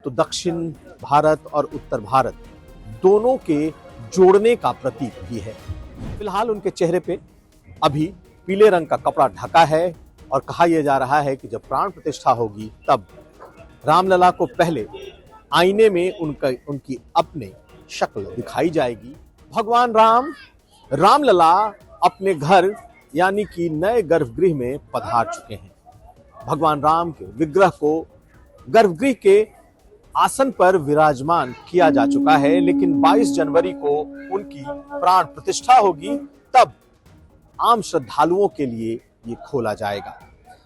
तो दक्षिण भारत और उत्तर भारत दोनों के जोड़ने का प्रतीक भी है। फिलहाल उनके चेहरे पे अभी पीले रंग का कपड़ा ढका है और कहा यह जा रहा है कि जब प्राण प्रतिष्ठा होगी तब रामलला को पहले आईने में उनकी अपने शक्ल दिखाई जाएगी। भगवान रामलला अपने घर यानी कि नए गर्भगृह में पधार चुके हैं। भगवान राम के विग्रह को गर्भगृह के आसन पर विराजमान किया जा चुका है, लेकिन 22 जनवरी को उनकी प्राण प्रतिष्ठा होगी, तब आम श्रद्धालुओं के लिए ये खोला जाएगा।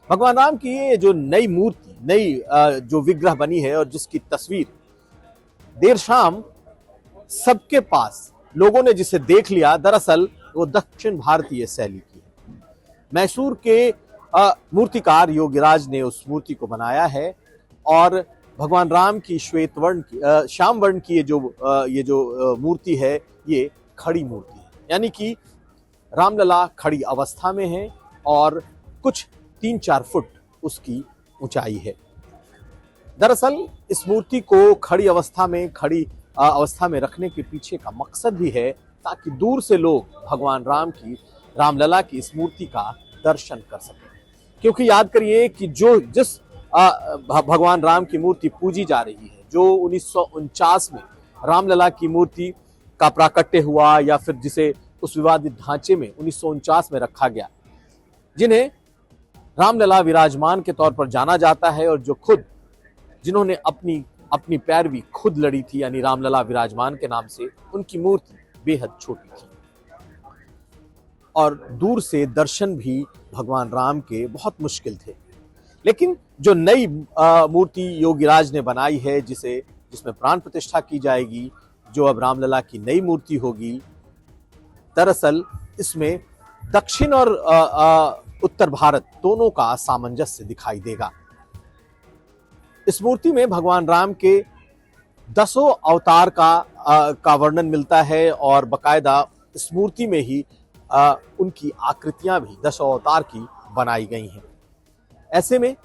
भगवान राम की ये जो नई मूर्ति, नई जो विग्रह बनी है और जिसकी तस्वीर देर शाम सबके पास लोगों ने जिसे देख लिया, दरअसल वो दक्षिण भारतीय शैली की है। मैसूर के मूर्तिकार योगीराज ने उस मूर्ति को बनाया है और भगवान राम की श्वेत वर्ण की श्याम वर्ण की ये जो मूर्ति है, ये खड़ी मूर्ति है, यानी कि रामलला खड़ी अवस्था में है और कुछ 3-4 फुट उसकी ऊंचाई है। दरअसल इस मूर्ति को खड़ी अवस्था में रखने के पीछे का मकसद भी है ताकि दूर से लोग भगवान रामलला की इस मूर्ति का दर्शन कर सकें। क्योंकि याद करिए कि जिस भगवान राम की मूर्ति पूजी जा रही है, जो 1949 में रामलला की मूर्ति का प्राकट्य हुआ, या फिर जिसे उस विवादित ढांचे में 1949 में रखा गया, जिन्हें रामलला विराजमान के तौर पर जाना जाता है और जिन्होंने अपनी पैरवी खुद लड़ी थी, यानी रामलला विराजमान के नाम से, उनकी मूर्ति बेहद छोटी थी और दूर से दर्शन भी भगवान राम के बहुत मुश्किल थे। लेकिन जो नई मूर्ति योगीराज ने बनाई है, जिसमें प्राण प्रतिष्ठा की जाएगी, जो अब रामलला की नई मूर्ति होगी, दरअसल इसमें दक्षिण और उत्तर भारत दोनों का सामंजस्य दिखाई देगा। इस मूर्ति में भगवान राम के 10 अवतार का वर्णन मिलता है और बकायदा इस मूर्ति में ही उनकी आकृतियां भी 10 अवतार की बनाई गई हैं। ऐसे में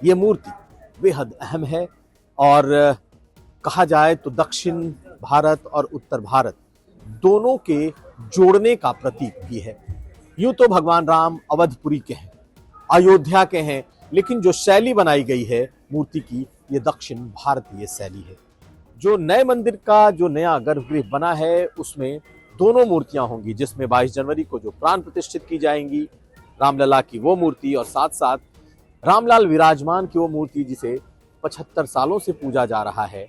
ये मूर्ति बेहद अहम है और कहा जाए तो दक्षिण भारत और उत्तर भारत दोनों के जोड़ने का प्रतीक भी है। यूं तो भगवान राम अवधपुरी के हैं, अयोध्या के हैं, लेकिन जो शैली बनाई गई है मूर्ति की, ये दक्षिण भारतीय शैली है। जो नए मंदिर का जो नया गर्भगृह बना है, उसमें दोनों मूर्तियां होंगी, जिसमें 22 जनवरी को जो प्राण प्रतिष्ठित की जाएंगी रामलला की वो मूर्ति, और साथ साथ रामलाल विराजमान की वो मूर्ति जिसे 75 सालों से पूजा जा रहा है,